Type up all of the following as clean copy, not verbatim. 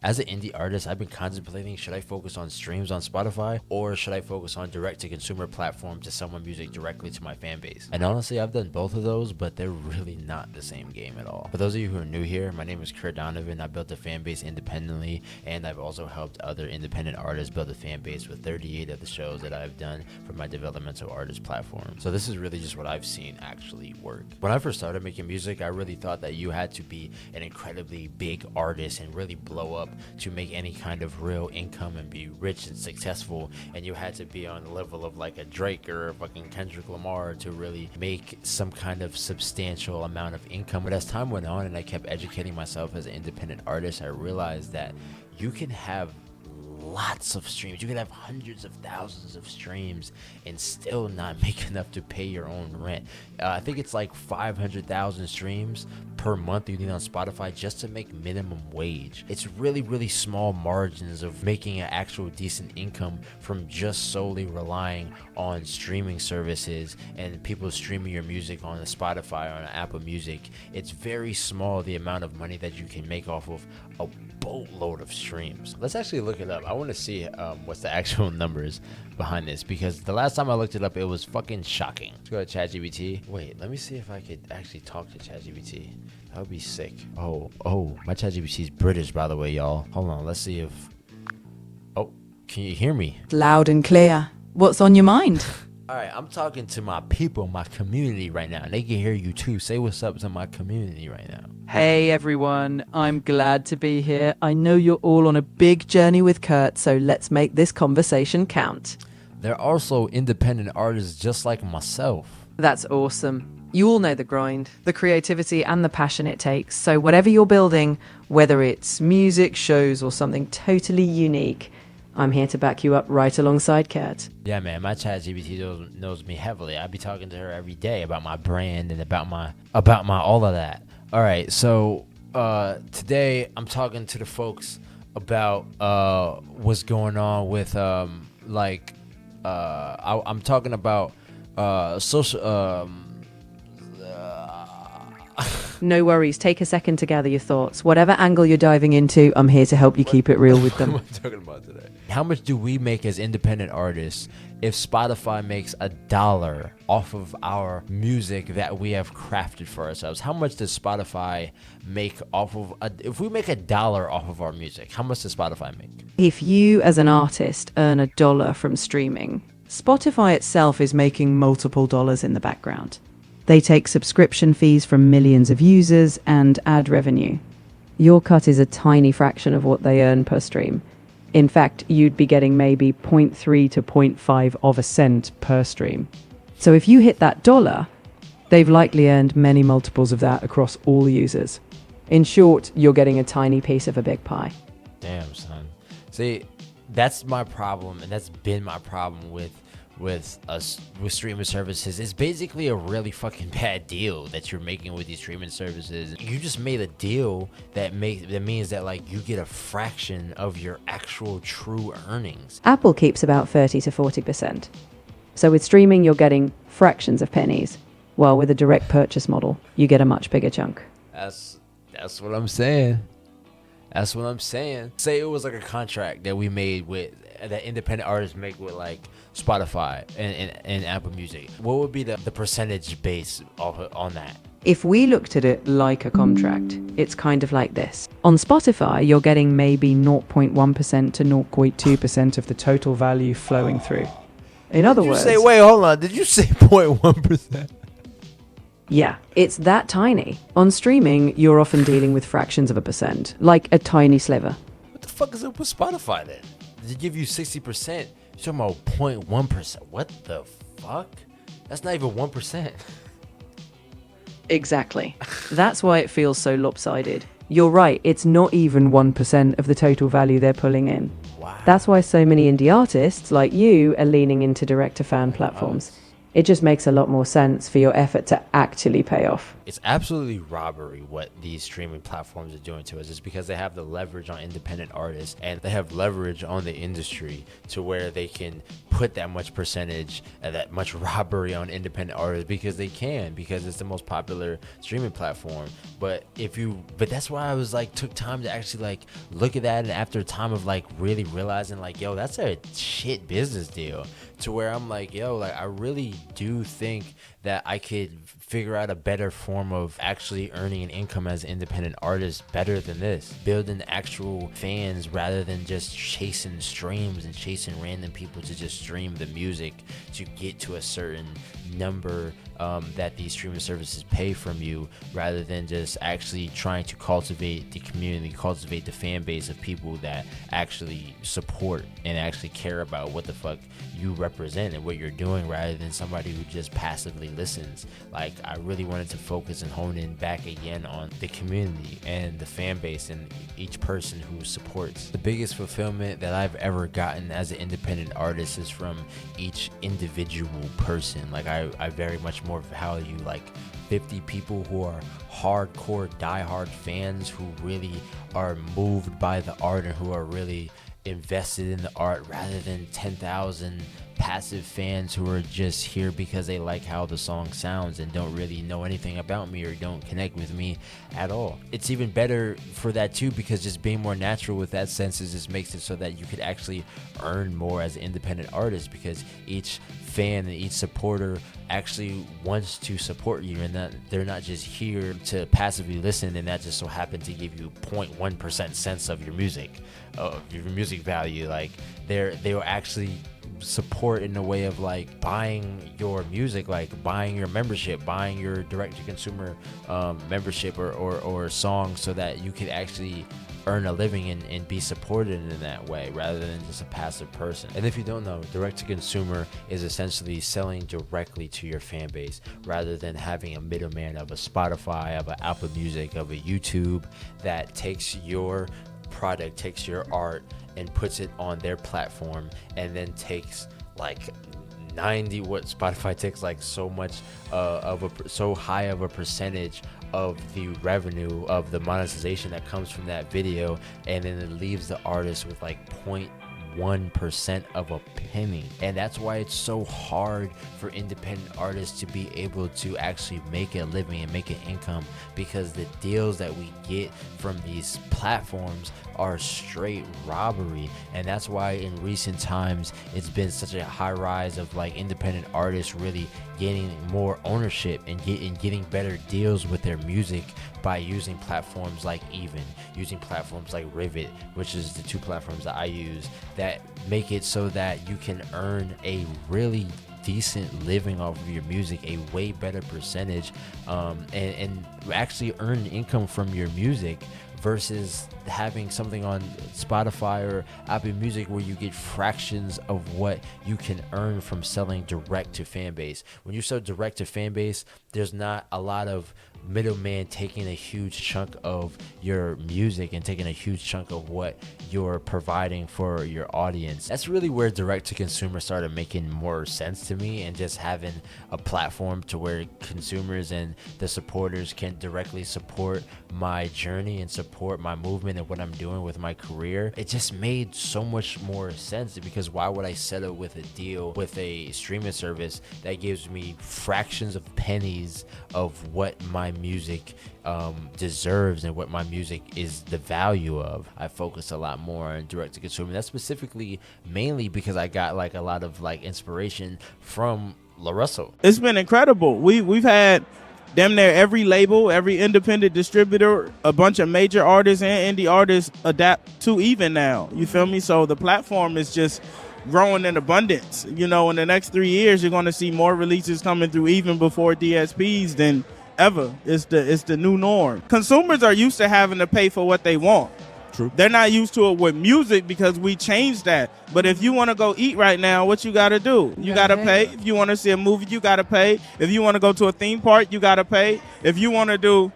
As an indie artist, I've been contemplating, should I focus on streams on Spotify or should I focus on direct-to-consumer platform to sell my music directly to my fan base? And honestly, I've done both of those, but they're really not the same game at all. For those of you who are new here, my name is Kurt Donovan. I built a fan base independently, and I've also helped other independent artists build a fan base with 38 of the shows that I've done for my developmental artist platform. So this is really just what I've seen actually work. When I first started making music, I really thought that you had to be an incredibly big artist and really blow up to make any kind of real income and be rich and successful, and you had to be on the level of like a Drake or a fucking Kendrick Lamar to really make some kind of substantial amount of income. But as time went on and I kept educating myself as an independent artist, I realized that you can have lots of streams. You can have hundreds of thousands of streams and still not make enough to pay your own rent. I think it's like 500,000 streams per month you need on Spotify just to make minimum wage. It's really, really small margins of making an actual decent income from just solely relying on streaming services and people streaming your music on a Spotify or on Apple Music. It's very small, the amount of money that you can make off of a boatload of streams. Let's actually look it up. I want to see what's the actual numbers behind this, because the last time I looked it up, it was fucking shocking. Let's go to ChatGPT. Wait, let me see if I could actually talk to ChatGPT. That would be sick. Oh, my ChatGPT is British, by the way, y'all. Hold on, let's see if... Oh, can you hear me? Loud and clear. What's on your mind? All right, I'm talking to my people, my community right now, and they can hear you too. Say what's up to my community right now. Hey everyone, I'm glad to be here. I know you're all on a big journey with Kurt, so let's make this conversation count. They're also independent artists just like myself. That's awesome. You all know the grind, the creativity and the passion it takes. So whatever you're building, whether it's music, shows or something totally unique, I'm here to back you up right alongside Kurt. Yeah, man, my ChatGPT knows me heavily. I be talking to her every day about my brand and about my all of that. All right, so today I'm talking to the folks about what's going on with I'm talking about social. No worries. Take a second to gather your thoughts. Whatever angle you're diving into, I'm here to help you keep it real with them. What am I talking about today? How much do we make as independent artists if Spotify makes $1 off of our music that we have crafted for ourselves? How much does Spotify make off of... if we make $1 off of our music, how much does Spotify make? If you, as an artist, earn $1 from streaming, Spotify itself is making multiple dollars in the background. They take subscription fees from millions of users and ad revenue. Your cut is a tiny fraction of what they earn per stream. In fact, you'd be getting maybe 0.3 to 0.5 of a cent per stream. So if you hit that dollar, they've likely earned many multiples of that across all users. In short, you're getting a tiny piece of a big pie. Damn, son. See, that's my problem, and that's been my problem with streaming services. It's basically a really fucking bad deal that you're making with these streaming services. You just made a deal that means that like you get a fraction of your actual true earnings. Apple keeps about 30 to 40%. So with streaming, you're getting fractions of pennies, while with a direct purchase model, you get a much bigger chunk. That's what I'm saying. That's what I'm saying. Say it was like a contract that we made with that independent artists make with like Spotify and Apple Music. What would be the percentage base on that? If we looked at it like a contract, it's kind of like this. On Spotify, you're getting maybe 0.1% to 0.2% of the total value flowing through. In other words... Wait, hold on. Did you say 0.1%? Yeah, it's that tiny. On streaming, you're often dealing with fractions of a percent, like a tiny sliver. What the fuck is up with Spotify then? They give you 60%. You're talking about 0.1%. What the fuck? That's not even 1%. Exactly. That's why it feels so lopsided. You're right, it's not even 1% of the total value they're pulling in. Wow. That's why so many indie artists like you are leaning into direct-to-fan platforms. It just makes a lot more sense for your effort to actually pay off. It's absolutely robbery what these streaming platforms are doing to us. It's because they have the leverage on independent artists, and they have leverage on the industry to where they can put that much percentage and that much robbery on independent artists because they can, because it's the most popular streaming platform. But that's why I was like, took time to actually like look at that, and after a time of like really realizing like, yo, that's a shit business deal, to where I'm like, yo, like I really do think that I could figure out a better form of actually earning an income as an independent artist better than this. Building actual fans rather than just chasing streams and chasing random people to just stream the music to get to a certain number that these streaming services pay from you, rather than just actually trying to cultivate the community, cultivate the fan base of people that actually support and actually care about what the fuck you represent and what you're doing, rather than somebody who just passively listens. Like, I really wanted to focus and hone in back again on the community and the fan base and each person who supports. The biggest fulfillment that I've ever gotten as an independent artist is from each individual person. Like, I very much more value like 50 people who are hardcore diehard fans who really are moved by the art and who are really invested in the art, rather than 10,000 passive fans who are just here because they like how the song sounds and don't really know anything about me or don't connect with me at all. It's even better for that too, because just being more natural with that sense just makes it so that you could actually earn more as an independent artist, because each fan and each supporter actually wants to support you, and that they're not just here to passively listen and that just so happen to give you 0.1% sense of your music value. Like, they will actually support in a way of like buying your music, like buying your membership, buying your direct to consumer membership or song, so that you could actually earn a living and be supported in that way, rather than just a passive person. And if you don't know, direct to consumer is essentially selling directly to your fan base, rather than having a middleman of a Spotify, of an Apple Music, of a YouTube that takes your product, takes your art and puts it on their platform, and then takes like 90 what Spotify takes like so high of a percentage of the revenue of the monetization that comes from that video, and then it leaves the artist with like 0.1% of a penny. And that's why it's so hard for independent artists to be able to actually make a living and make an income, because the deals that we get from these platforms are straight robbery. And that's why in recent times it's been such a high rise of like independent artists really gaining more ownership and getting better deals with their music by using platforms like using platforms like Rivet, which is the two platforms that I use, that make it so that you can earn a really decent living off of your music, a way better percentage, and actually earn income from your music, versus having something on Spotify or Apple Music where you get fractions of what you can earn from selling direct to fan base. When you sell direct to fan base, there's not a lot of middleman taking a huge chunk of your music and taking a huge chunk of what you're providing for your audience. That's really where direct to consumer started making more sense to me, and just having a platform to where consumers and the supporters can directly support my journey and support my movement and what I'm doing with my career. It just made so much more sense, because why would I settle with a deal with a streaming service that gives me fractions of pennies of what my music deserves and what my music is the value of? I focus a lot more on direct to consumer. That's mainly because I got like a lot of like inspiration from La Russell. It's been incredible. We've had damn near every label, every independent distributor, a bunch of major artists and indie artists adapt to Even now. You feel me? So the platform is just growing in abundance. You know, in the next 3 years, you're going to see more releases coming through Even before DSPs than ever. It's the new norm. Consumers are used to having to pay for what they want. True. They're not used to it with music, because we changed that. But if you want to go eat right now, what you got to do? You got to pay. If you want to see a movie, you got to pay. If you want to go to a theme park, you got to pay. If you want to do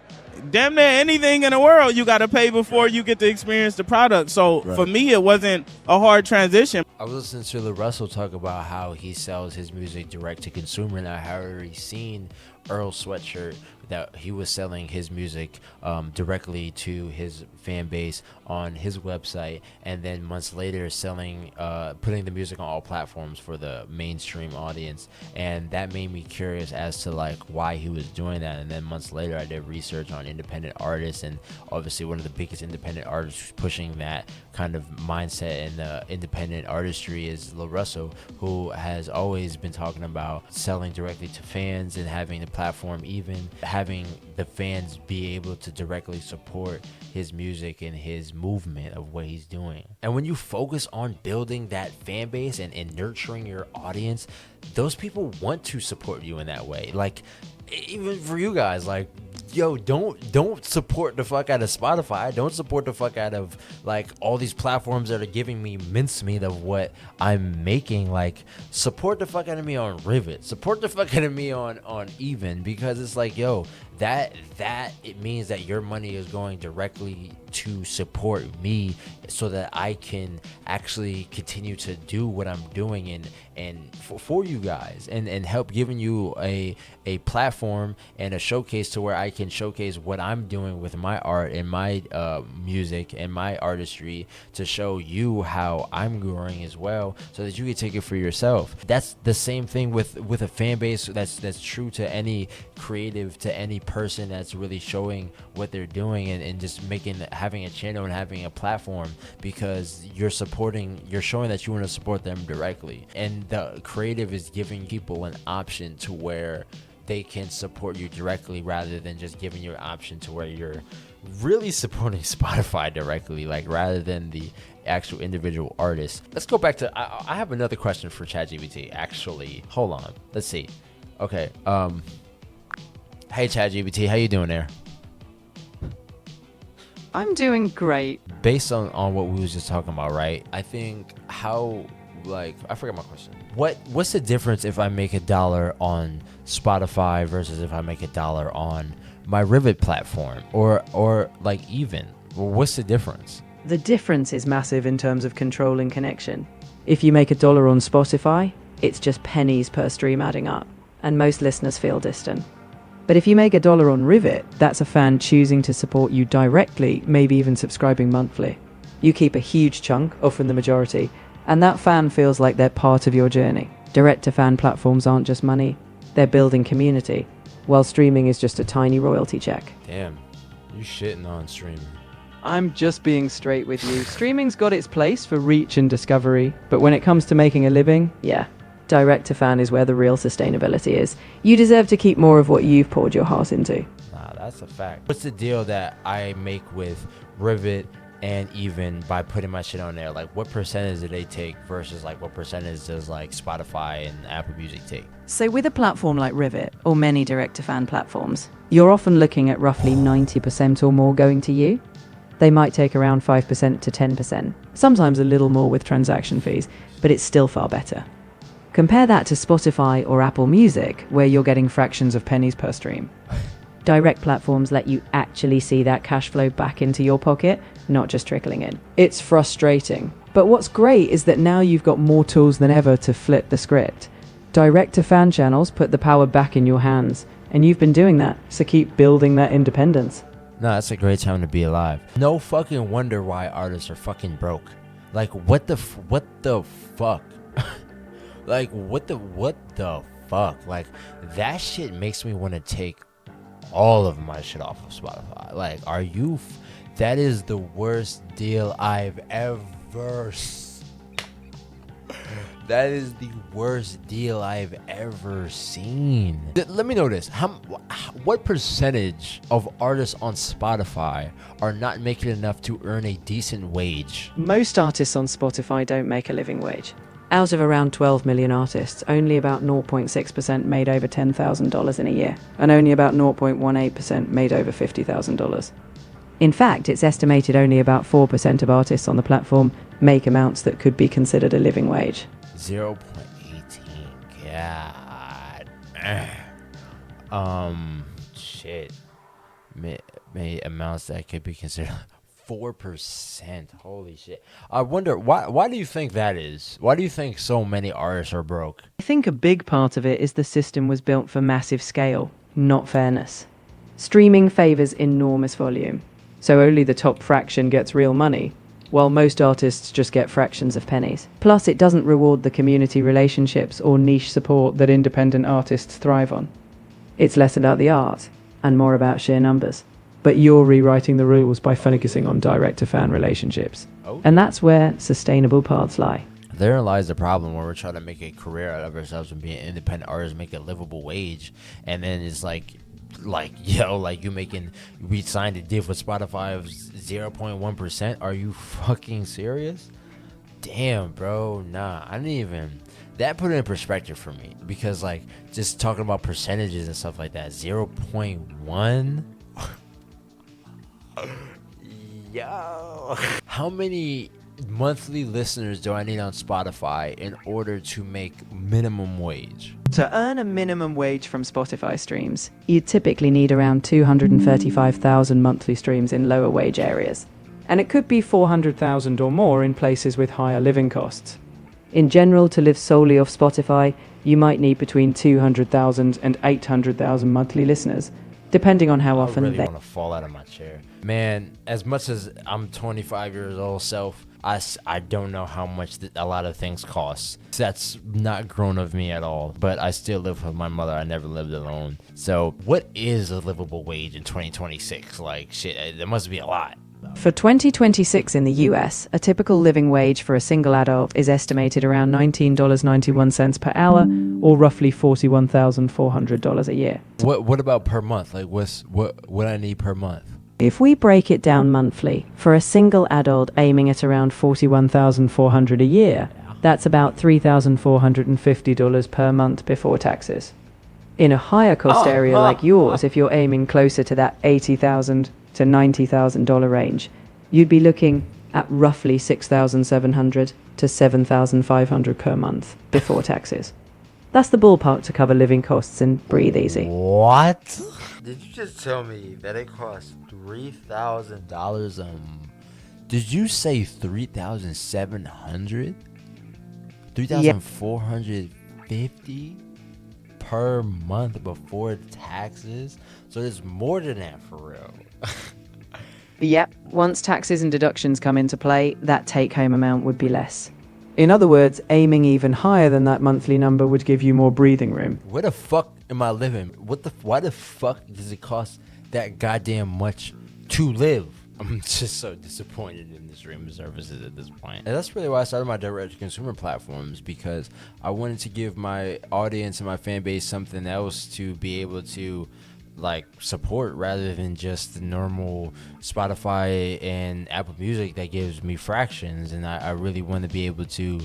damn near anything in the world you got to pay before you get to experience the product. So for me, it wasn't a hard transition. I was listening to Russell talk about how he sells his music direct to consumer, and I had already seen Earl Sweatshirt that he was selling his music directly to his fan base on his website, and then months later selling putting the music on all platforms for the mainstream audience. And that made me curious as to like why he was doing that. And then months later I did research on independent artists, and obviously one of the biggest independent artists pushing that kind of mindset in the independent artistry is Lil Russell, who has always been talking about selling directly to fans and having the platform, even having the fans be able to directly support his music and his movement of what he's doing. And when you focus on building that fan base and nurturing your audience, those people want to support you in that way. Like, even for you guys, like, yo, don't support the fuck out of Spotify. Don't support the fuck out of like all these platforms that are giving me mincemeat of what I'm making. Like, support the fuck out of me on Rivet. Support the fuck out of me on Even, because it's like, yo, that it means that your money is going directly to support me so that I can actually continue to do what I'm doing and for you guys and help giving you a platform and a showcase to where I can showcase what I'm doing with my art and my music and my artistry to show you how I'm growing as well, so that you can take it for yourself. That's the same thing with a fan base that's true to any creative, to any person that's really showing what they're doing and just having a channel and having a platform, because you're showing that you want to support them directly. And the creative is giving people an option to where they can support you directly, rather than just giving you an option to where you're really supporting Spotify directly, like rather than the actual individual artist. Let's go back to I have another question for ChatGPT. Actually, hold on, let's see. Okay, hey ChatGPT, how you doing there? I'm doing great. Based on what we was just talking about, right? I think I forgot my question. What's the difference if I make $1 on Spotify versus if I make $1 on my Rivet platform or like Even? What's the difference? The difference is massive in terms of control and connection. If you make $1 on Spotify, it's just pennies per stream adding up, and most listeners feel distant. But if you make $1 on Rivet, that's a fan choosing to support you directly, maybe even subscribing monthly. You keep a huge chunk, often the majority, and that fan feels like they're part of your journey. Direct-to-fan platforms aren't just money, they're building community, while streaming is just a tiny royalty check. Damn, you shitting on streaming. I'm just being straight with you. Streaming's got its place for reach and discovery, but when it comes to making a living, yeah, direct-to-fan is where the real sustainability is. You deserve to keep more of what you've poured your heart into. Nah, that's a fact. What's the deal that I make with Rivet and Even by putting my shit on there? Like, what percentage do they take versus like what percentage does like Spotify and Apple Music take? So with a platform like Rivet, or many direct-to-fan platforms, you're often looking at roughly 90% or more going to you. They might take around 5% to 10%, sometimes a little more with transaction fees, but it's still far better. Compare that to Spotify or Apple Music, where you're getting fractions of pennies per stream. Direct platforms let you actually see that cash flow back into your pocket, not just trickling in. It's frustrating, but what's great is that now you've got more tools than ever to flip the script. Direct-to-fan channels put the power back in your hands, and you've been doing that, so keep building that independence. No, that's a great time to be alive. No fucking wonder why artists are fucking broke. Like, what the fuck? Like, what the fuck? Like, that shit makes me want to take all of my shit off of Spotify. Like, that is the worst deal I've ever That is the worst deal I've ever seen. Let me know this. What percentage of artists on Spotify are not making enough to earn a decent wage? Most artists on Spotify don't make a living wage. Out of around 12 million artists, only about 0.6% made over $10,000 in a year, and only about 0.18% made over $50,000. In fact, it's estimated only about 4% of artists on the platform make amounts that could be considered a living wage. 0.18. God. Shit. May amounts that could be considered 4%. Holy shit. I wonder why do you think that is? Why do you think so many artists are broke? I think a big part of it is the system was built for massive scale, not fairness. Streaming favors enormous volume, so only the top fraction gets real money, while most artists just get fractions of pennies. Plus, it doesn't reward the community relationships or niche support that independent artists thrive on. It's less about the art and more about sheer numbers. But you're rewriting the rules by focusing on direct-to-fan relationships. Oh. And that's where sustainable paths lie. Therein lies the problem where we're trying to make a career out of ourselves and being independent artists, make a livable wage, and then it's like we signed a deal with Spotify of 0.1%. Are you fucking serious? Damn, bro. Nah, I didn't even. That put it in perspective for me because like just talking about percentages and stuff like that, 0.1. Yo, how many monthly listeners do I need on Spotify in order to make minimum wage? To earn a minimum wage from Spotify streams, you typically need around 235,000 monthly streams in lower wage areas. And it could be 400,000 or more in places with higher living costs. In general, to live solely off Spotify, you might need between 200,000 and 800,000 monthly listeners, depending on how often I really want to fall out of my chair. Man, as much as I'm 25 years old self, I don't know how much a lot of things cost. That's not grown of me at all. But I still live with my mother. I never lived alone. So what is a livable wage in 2026? Like, shit, there must be a lot. For 2026 in the US, a typical living wage for a single adult is estimated around $19.91 per hour, or roughly $41,400 a year. What about per month? Like, what I need per month? If we break it down monthly, for a single adult aiming at around $41,400 a year, that's about $3,450 per month before taxes. In a higher cost area like yours, if you're aiming closer to that $80,000 to $90,000 range, you'd be looking at roughly $6,700 to $7,500 per month before taxes. That's the ballpark to cover living costs and breathe easy. What? Did you just tell me that it costs $3,000? Did you say 3,700? 3,450 per month before taxes? So there's more than that for real. Yep, once taxes and deductions come into play, that take-home amount would be less. In other words, aiming even higher than that monthly number would give you more breathing room. Where the fuck am I living? Why the fuck does it cost that goddamn much to live? I'm just so disappointed in the streaming services at this point. And that's really why I started my direct-to-consumer platforms, because I wanted to give my audience and my fan base something else to be able to like support, rather than just the normal Spotify and Apple Music that gives me fractions. And I really want to be able to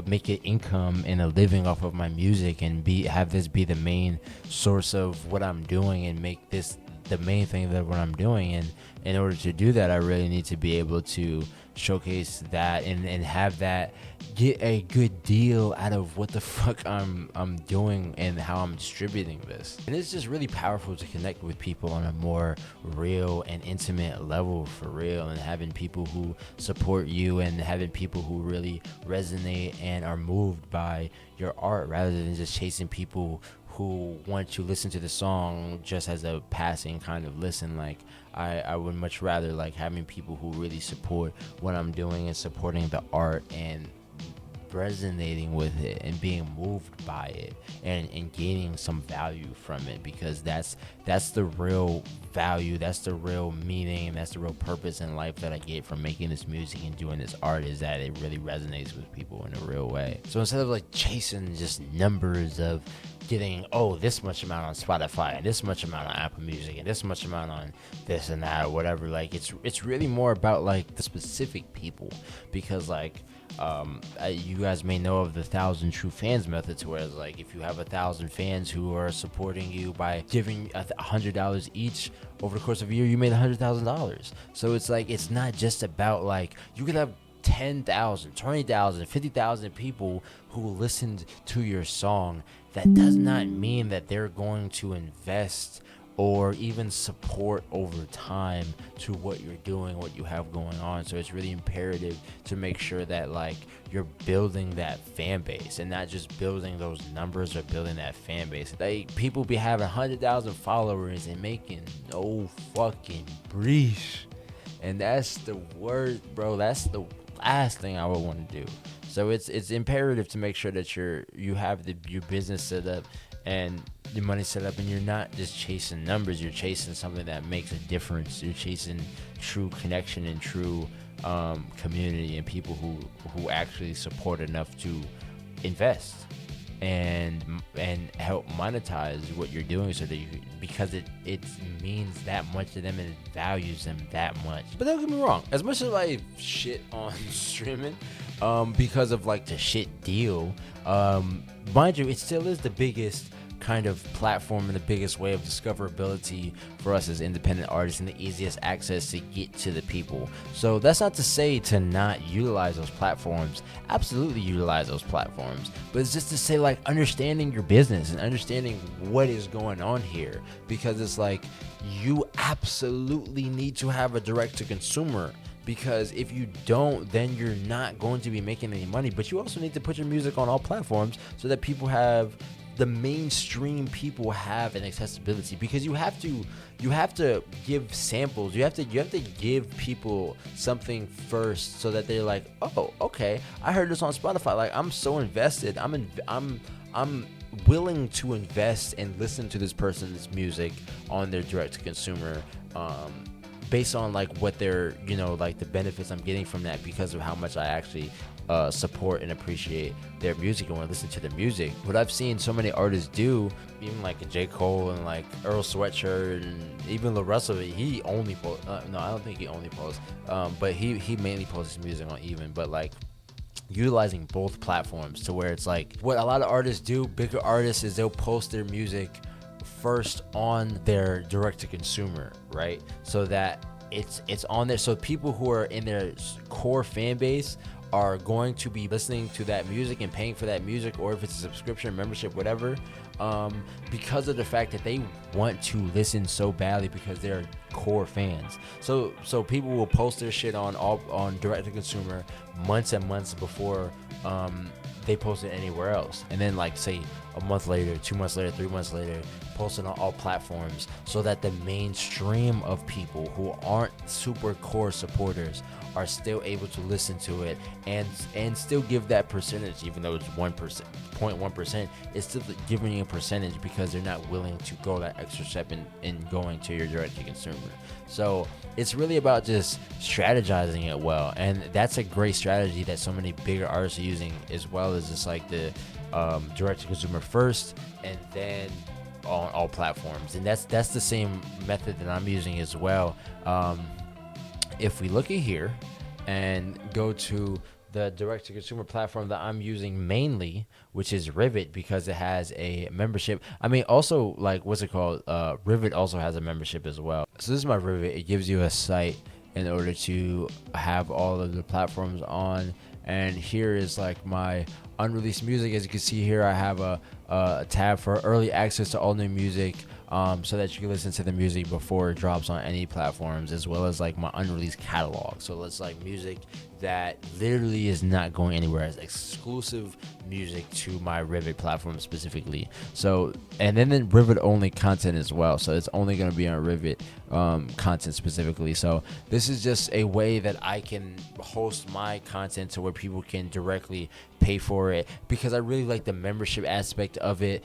make an income and a living off of my music, and have this be the main source of what I'm doing, and make this the main thing that what I'm doing. And in order to do that, I really need to be able to showcase that and have that get a good deal out of what the fuck I'm doing and how I'm distributing this. And it's just really powerful to connect with people on a more real and intimate level, for real, and having people who support you and having people who really resonate and are moved by your art, rather than just chasing people who want to listen to the song just as a passing kind of listen. Like, I would much rather like having people who really support what I'm doing and supporting the art and resonating with it and being moved by it and gaining some value from it, because that's the real value, that's the real meaning, and that's the real purpose in life that I get from making this music and doing this art, is that it really resonates with people in a real way. So instead of like chasing just numbers of getting this much amount on Spotify and this much amount on Apple Music and this much amount on this and that or whatever, like it's really more about like the specific people, because like you guys may know of the 1,000 true fans method, to where it's like if you have 1,000 fans who are supporting you by giving $100 each over the course of a year, you made $100,000. So it's like, it's not just about like, you could have 10,000, 20,000, 50,000 people who listened to your song. That does not mean that they're going to invest or even support over time to what you're doing, what you have going on. So it's really imperative to make sure that like you're building that fan base and not just building those numbers or building that fan base. Like people be having 100,000 followers and making no fucking breach. And that's the word, bro. That's the last thing I would want to do. So it's imperative to make sure that you have your business set up and your money set up, and you're not just chasing numbers. You're chasing something that makes a difference. You're chasing true connection and true community and people who actually support enough to invest and help monetize what you're doing, so that because it means that much to them and it values them that much. But don't get me wrong, as much as I shit on streaming because of like the shit deal, mind you, it still is the biggest kind of platform and the biggest way of discoverability for us as independent artists and the easiest access to get to the people. So that's not to say to not utilize those platforms. Absolutely utilize those platforms, but it's just to say like understanding your business and understanding what is going on here, because it's like you absolutely need to have a direct to consumer, because if you don't, then you're not going to be making any money. But you also need to put your music on all platforms so that people have, the mainstream people have an accessibility, because you have to give samples. You have to give people something first, so that they're like, oh, okay, I heard this on Spotify. Like, I'm so invested. I'm willing to invest and listen to this person's music on their direct to consumer, based on like what they're, like the benefits I'm getting from that, because of how much I actually support and appreciate their music and want to listen to their music. What I've seen so many artists do, even like J. Cole and like Earl Sweatshirt and even Lil Russell, he only posts, no, I don't think he only posts, but he mainly posts his music on Even, but like utilizing both platforms to where it's like what a lot of artists do, bigger artists, is they'll post their music first on their direct to consumer, right? So that it's on there, so people who are in their core fan base are going to be listening to that music and paying for that music, or if it's a subscription, membership, whatever, because of the fact that they want to listen so badly because they're core fans. So people will post their shit on direct to consumer months and months before they post it anywhere else, and then like say a month later, 2 months later, 3 months later, posting on all platforms, so that the mainstream of people who aren't super core supporters are still able to listen to it and still give that percentage, even though it's 1%, 0.1%, it's still giving you a percentage, because they're not willing to go that extra step in going to your direct to consumer. So it's really about just strategizing it well, and that's a great strategy that so many bigger artists are using, as well as just like the direct to consumer first and then on all platforms. And that's the same method that I'm using as well. If we look at here and go to the direct to consumer platform that I'm using mainly, which is Rivet, because it has a membership. I mean, also like, what's it called? Rivet also has a membership as well. So this is my Rivet. It gives you a site in order to have all of the platforms on. And here is like my unreleased music. As you can see here, I have a tab for early access to all new music, so that you can listen to the music before it drops on any platforms, as well as like my unreleased catalog. So it's like music that literally is not going anywhere, as exclusive music to my Rivet platform specifically. So, and then Rivet only content as well, so it's only going to be on Rivet content specifically. So this is just a way that I can host my content to where people can directly pay for it, because I really like the membership aspect of it,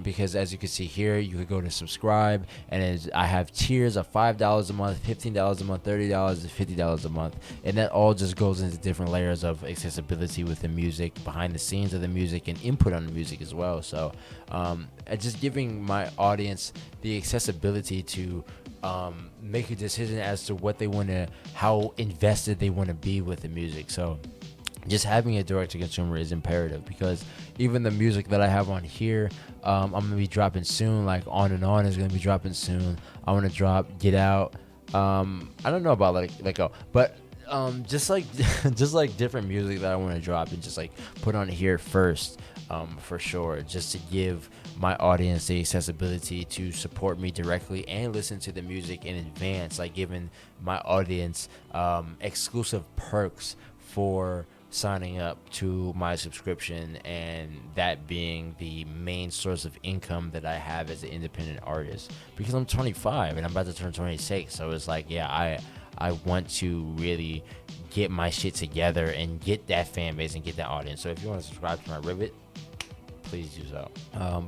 because as you can see here, you could go to subscribe, and I have tiers of $5 a month, $15 a month, $30, and $50 a month, and that all just goes into different layers of accessibility with the music, behind the scenes of the music, and input on the music as well. So just giving my audience the accessibility to make a decision as to what they want to, how invested they want to be with the music. So just having a direct to consumer is imperative, because even the music that I have on here, I'm going to be dropping soon. Like On and On is going to be dropping soon. I want to drop Get Out. I don't know about Let Go, but just like different music that I want to drop and just like put on here first. for sure, just to give my audience the accessibility to support me directly and listen to the music in advance, like giving my audience exclusive perks for signing up to my subscription, and that being the main source of income that I have as an independent artist, because I'm 25 and I'm about to turn 26. So it's like, yeah, I want to really get my shit together and get that fan base and get that audience. So if you want to subscribe to my Rivet, please do so.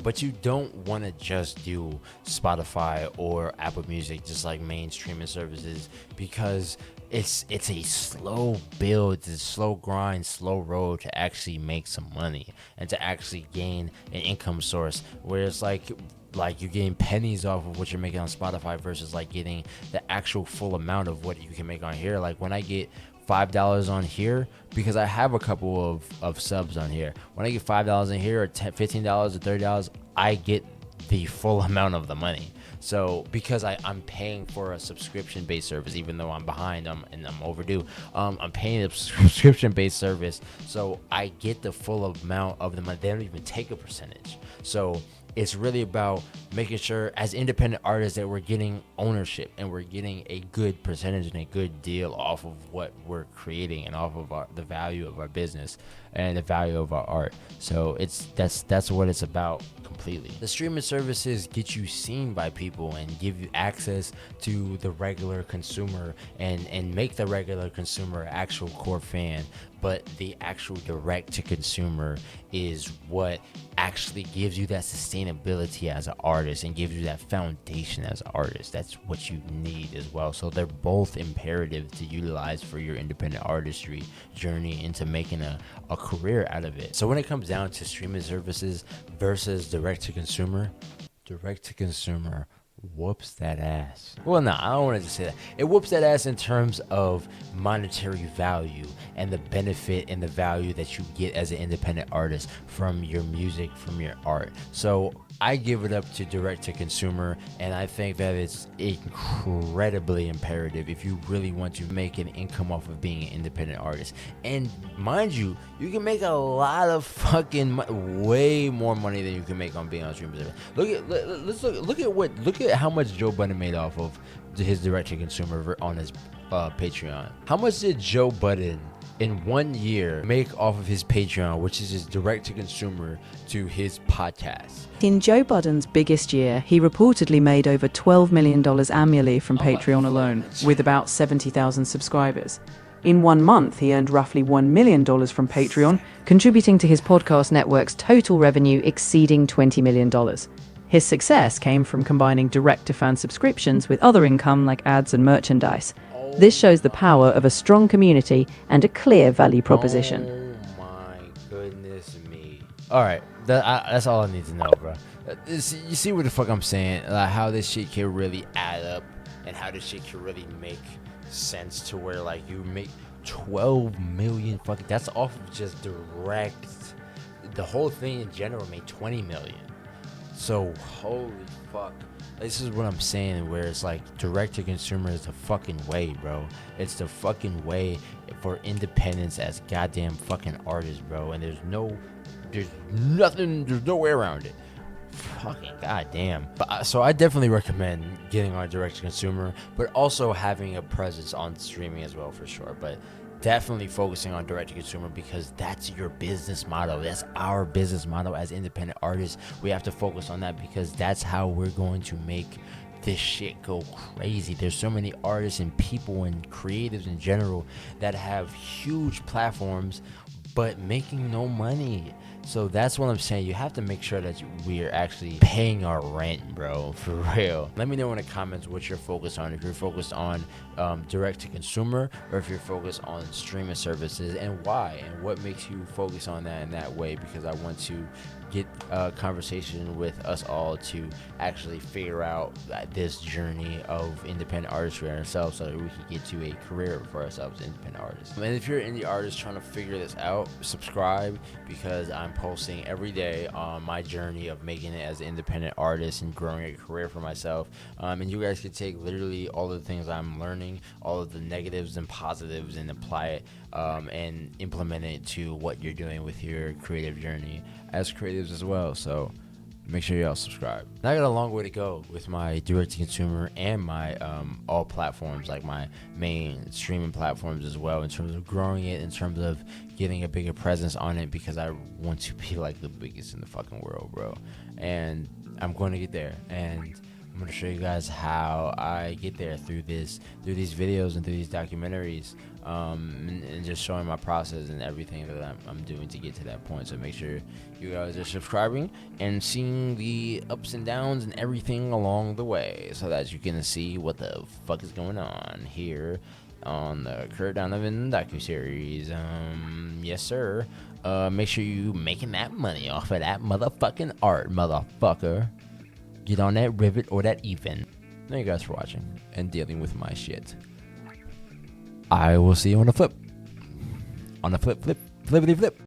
But you don't want to just do Spotify or Apple Music, just like main streaming services, because it's a slow build, it's a slow grind, slow road to actually make some money and to actually gain an income source, where it's like you're getting pennies off of what you're making on Spotify versus like getting the actual full amount of what you can make on here. Like when I get $5 on here, because I have a couple of subs on here, when I get $5 in here, or $15 or $30, I get the full amount of the money. So because I'm paying for a subscription-based service, even though I'm behind and I'm overdue, I'm paying a subscription-based service, so I get the full amount of the money. They don't even take a percentage. So it's really about making sure as independent artists that we're getting ownership and we're getting a good percentage and a good deal off of what we're creating and off of the value of our business and the value of our art. So that's what it's about completely. The streaming services get you seen by people and give you access to the regular consumer and make the regular consumer an actual core fan. But the actual direct to consumer is what actually gives you that sustainability as an artist and gives you that foundation as an artist. That's what you need as well. So they're both imperative to utilize for your independent artistry journey into making a career out of it. So when it comes down to streaming services versus direct to consumer whoops that ass. Well, no, I don't want to just say that. It whoops that ass in terms of monetary value and the benefit and the value that you get as an independent artist from your music, from your art. So I give it up to direct to consumer, and I think that it's incredibly imperative if you really want to make an income off of being an independent artist. And mind you, you can make a lot of fucking way more money than you can make on being on streaming. Look at how much Joe Budden made off of his direct to consumer on his Patreon. How much did Joe Budden in 1 year make off of his Patreon, which is his direct to consumer to his podcast? In Joe Budden's biggest year, he reportedly made over $12 million annually from Patreon alone, with about 70,000 subscribers. In 1 month, he earned roughly $1 million from Patreon, contributing to his podcast network's total revenue exceeding $20 million. His success came from combining direct-to-fan subscriptions with other income like ads and merchandise. This shows the power of a strong community and a clear value proposition. Oh my goodness me. Alright, that's all I need to know, bro. You see what the fuck I'm saying? Like how this shit can really add up and how this shit can really make sense to where like you make 12 million fucking, that's off of just direct. The whole thing in general made 20 million. So holy fuck. This is what I'm saying, where it's like direct to consumer is the fucking way, bro. It's the fucking way for independence as goddamn fucking artists, bro. And there's no way around it. Fucking goddamn. But so I definitely recommend getting on direct to consumer, but also having a presence on streaming as well, for sure. But definitely focusing on direct to consumer, because that's your business model. That's our business model as independent artists. We have to focus on that because that's how we're going to make this shit go crazy. There's so many artists and people and creatives in general that have huge platforms but making no money. So that's what I'm saying. You have to make sure that we're actually paying our rent, bro, for real. Let me know in the comments what you're focused on. If you're focused on direct to consumer, or if you're focused on streaming services, and why, and what makes you focus on that in that way, because I want to get a conversation with us all to actually figure out this journey of independent artistry ourselves, so that we can get to a career for ourselves as independent artists. And if you're an indie artist trying to figure this out, subscribe, because I'm posting every day on my journey of making it as an independent artist and growing a career for myself. And you guys can take literally all of the things I'm learning, all of the negatives and positives, and apply it and implement it to what you're doing with your creative journey as creatives as well. So make sure y'all subscribe. And I got a long way to go with my direct-to-consumer and my all platforms, like my main streaming platforms as well, in terms of growing it, in terms of getting a bigger presence on it, because I want to be like the biggest in the fucking world, bro. And I'm going to get there, and I'm going to show you guys how I get there through these videos and through these documentaries, and just showing my process and everything that I'm doing to get to that point. So make sure you guys are subscribing and seeing the ups and downs and everything along the way, so that you can see what the fuck is going on here on the Kurt Donovan docuseries. Yes, sir. Make sure you making that money off of that motherfucking art, motherfucker. Get on that Rivet or that Even. Thank you guys for watching and dealing with my shit. I will see you on the flip. On the flip, flippity flip.